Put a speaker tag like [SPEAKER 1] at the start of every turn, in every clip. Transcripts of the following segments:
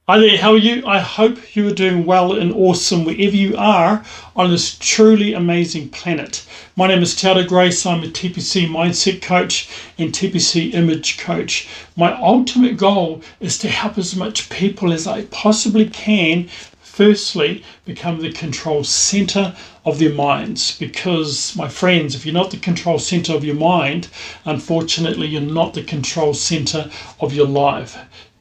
[SPEAKER 1] Hi there, how are you? I hope you are doing well and awesome wherever you are on this truly amazing planet. My name is Te Grace. I'm a T.P.C mindset coach and T.P.C image coach. My ultimate goal is to help as much people as I possibly can. Firstly, become the control center of their minds, because my friends, if you're not the control center of your mind, unfortunately, you're not the control center of your life.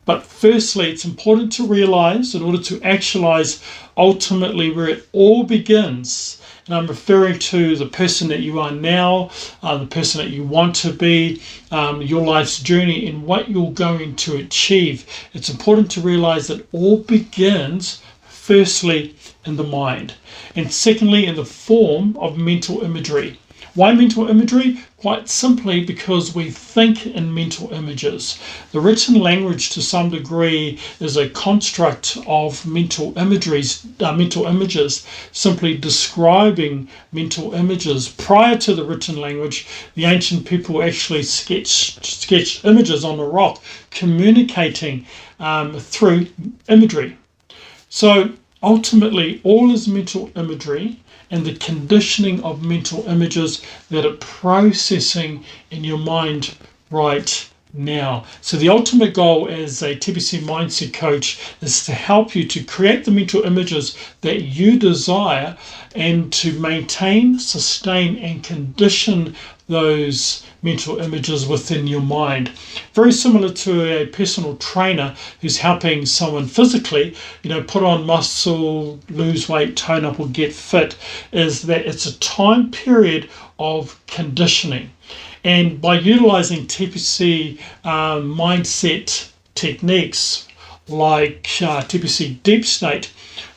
[SPEAKER 1] But firstly, it's important to realize, in order to actualize ultimately where it all begins, and I'm referring to the person that you are now, the person that you want to be, your life's journey, and what you're going to achieve. It's important to realize that all begins firstly in the mind, and secondly in the form of mental imagery. Why mental imagery? Quite simply because we think in mental images. The written language, to some degree, is a construct of mental images, simply describing mental images. Prior to the written language, the ancient people actually sketched images on the rock, communicating through imagery. So ultimately, all is mental imagery and the conditioning of mental images that are processing in your mind right now. So the ultimate goal as a T.P.C mindset coach is to help you to create the mental images that you desire and to maintain, sustain, and condition those mental images within your mind. Very similar to a personal trainer who's helping someone physically, put on muscle, lose weight, tone up, or get fit, is that it's a time period of conditioning. And by utilizing T.P.C mindset techniques like T.P.C deep state,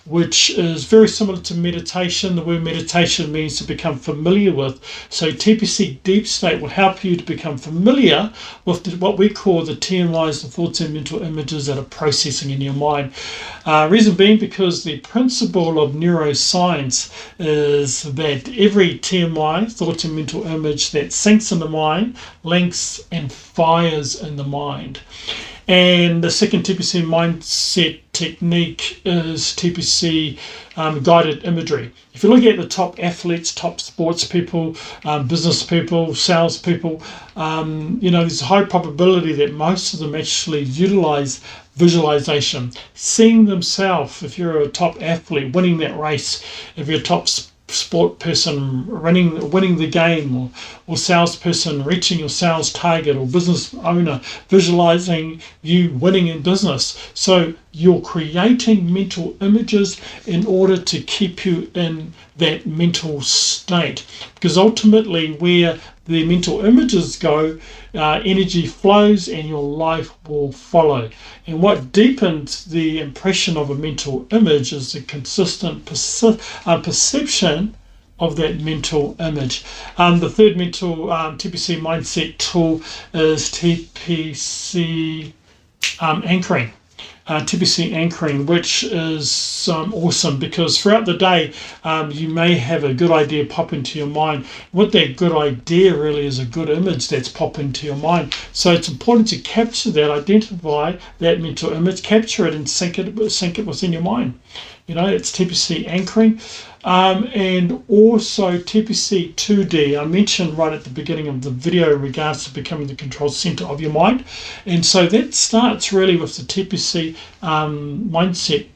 [SPEAKER 1] which is very similar to meditation. The word meditation means to become familiar with. So T.P.C deep state will help you to become familiar with what we call the TMIs, the thoughts and mental images that are processing in your mind. Reason being because the principle of neuroscience is that every TMI, thought and mental image, that sinks in the mind, links and fires in the mind. And the second T.P.C mindset technique is T.P.C guided imagery. If you look at the top athletes, top sports people, business people, sales people, there's a high probability that most of them actually utilize visualization, seeing themselves. If you're a top athlete winning that race, if you're a top sport person winning the game, or salesperson reaching your sales target, or business owner visualizing you winning in business. So you're creating mental images in order to keep you in that mental state, because ultimately where the mental images go, energy flows and your life will follow. And what deepens the impression of a mental image is the consistent perception of that mental image. The third mental T.P.C mindset tool is T.P.C anchoring. T.P.C anchoring, which is awesome, because throughout the day you may have a good idea pop into your mind. What that good idea really is a good image that's popped into your mind. So it's important to capture that, identify that mental image, capture it, and sync it within your mind. It's T.P.C anchoring. And also T.P.C 2D. I mentioned right at the beginning of the video in regards to becoming the control center of your mind. And so that starts really with the T.P.C mindset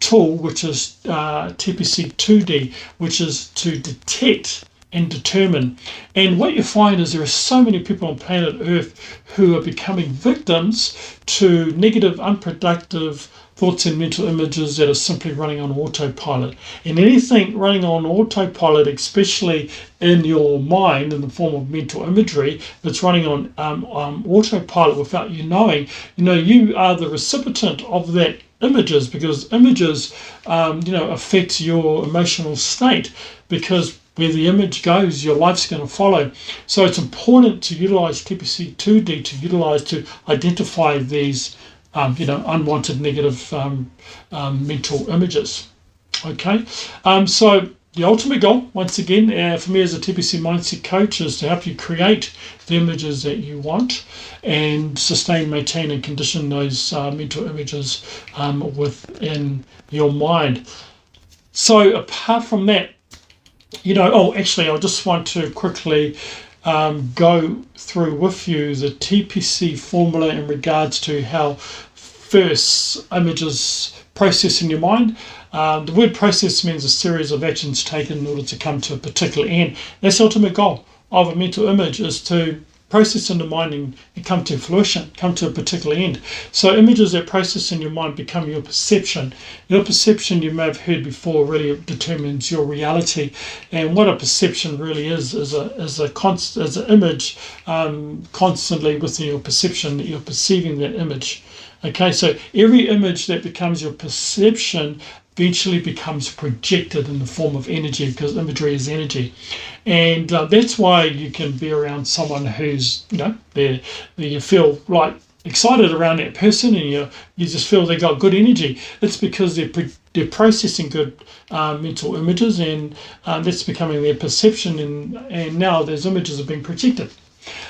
[SPEAKER 1] tool, which is T.P.C 2D, which is to detect and determine. And what you find is there are so many people on planet Earth who are becoming victims to negative, unproductive thoughts and mental images that are simply running on autopilot. And anything running on autopilot, especially in your mind in the form of mental imagery, that's running on autopilot without you knowing, you are the recipient of that images, because images affect your emotional state, because where the image goes, your life's going to follow. So it's important to utilize T.P.C 2D to identify these unwanted negative mental images. Okay, so the ultimate goal, once again, for me as a TPC mindset coach, is to help you create the images that you want and sustain, maintain, and condition those mental images within your mind. So apart from that, I just want to quickly go through with you the TPC formula in regards to how first images process in your mind. The word process means a series of actions taken in order to come to a particular end. That's the ultimate goal of a mental image, is to process in the mind and come to fruition, come to a particular end. So images that process in your mind become your perception. Your perception, you may have heard before, really determines your reality. And what a perception really is an image constantly within your perception, that you're perceiving that image. Okay, so every image that becomes your perception eventually becomes projected in the form of energy, because imagery is energy. And that's why you can be around someone who's, you feel like excited around that person, and you just feel they got good energy. It's because they're processing good mental images, and that's becoming their perception, and now those images are being projected.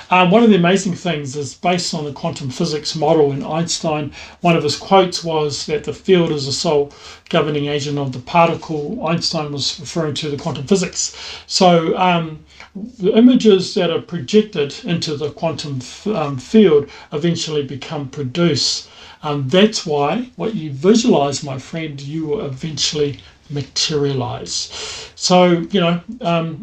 [SPEAKER 1] One of the amazing things is based on the quantum physics model in Einstein. One of his quotes was that the field is the sole governing agent of the particle. Einstein was referring to the quantum physics. So the images that are projected into the quantum field eventually become produced. That's why what you visualize, my friend, you will eventually materialize. So,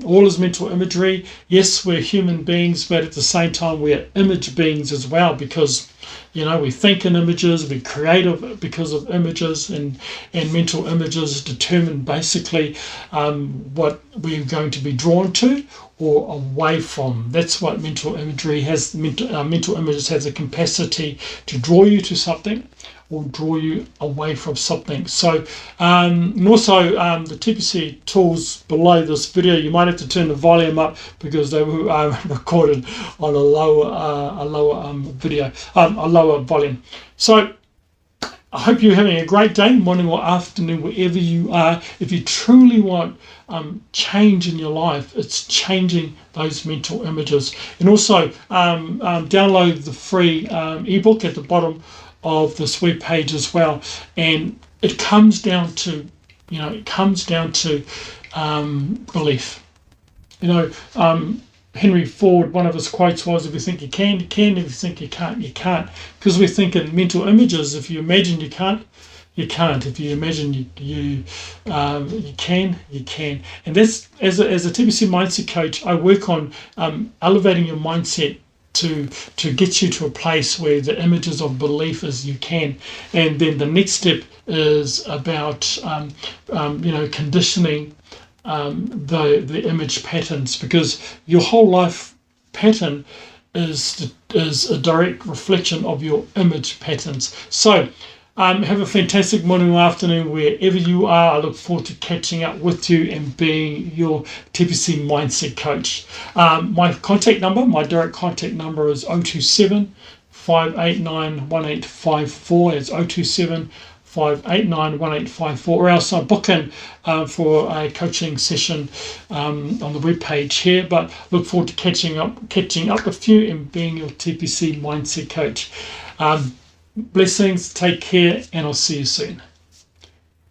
[SPEAKER 1] all is mental imagery. Yes, we're human beings, but at the same time, we're image beings as well, because, we think in images, we're creative because of images, and mental images determine basically what we're going to be drawn to or away from. That's what mental imagery has. Mental images has a capacity to draw you to something or draw you away from something. So, and also the TPC tools below this video, you might have to turn the volume up because they were recorded on a lower volume. So, I hope you're having a great day, morning or afternoon, wherever you are. If you truly want change in your life, it's changing those mental images. And also download the free ebook at the bottom of this web page as well. And it comes down to, belief. Henry Ford, one of his quotes was, if you think you can, you can. If you think you can't, you can't. Because we think in mental images. If you imagine you can't, you can't. If you imagine you can, you can. And that's, as a TPC mindset coach, I work on elevating your mindset to get you to a place where the images of belief is you can. And then the next step is about conditioning the image patterns, because your whole life pattern is a direct reflection of your image patterns. So have a fantastic morning or afternoon wherever you are. I look forward to catching up with you and being your TPC mindset coach. My direct contact number is 027 589 1854. It's 027 589 1854, or else I'll book in for a coaching session on the webpage here. But look forward to catching up with you and being your TPC mindset coach. Blessings, take care, and I'll see you soon.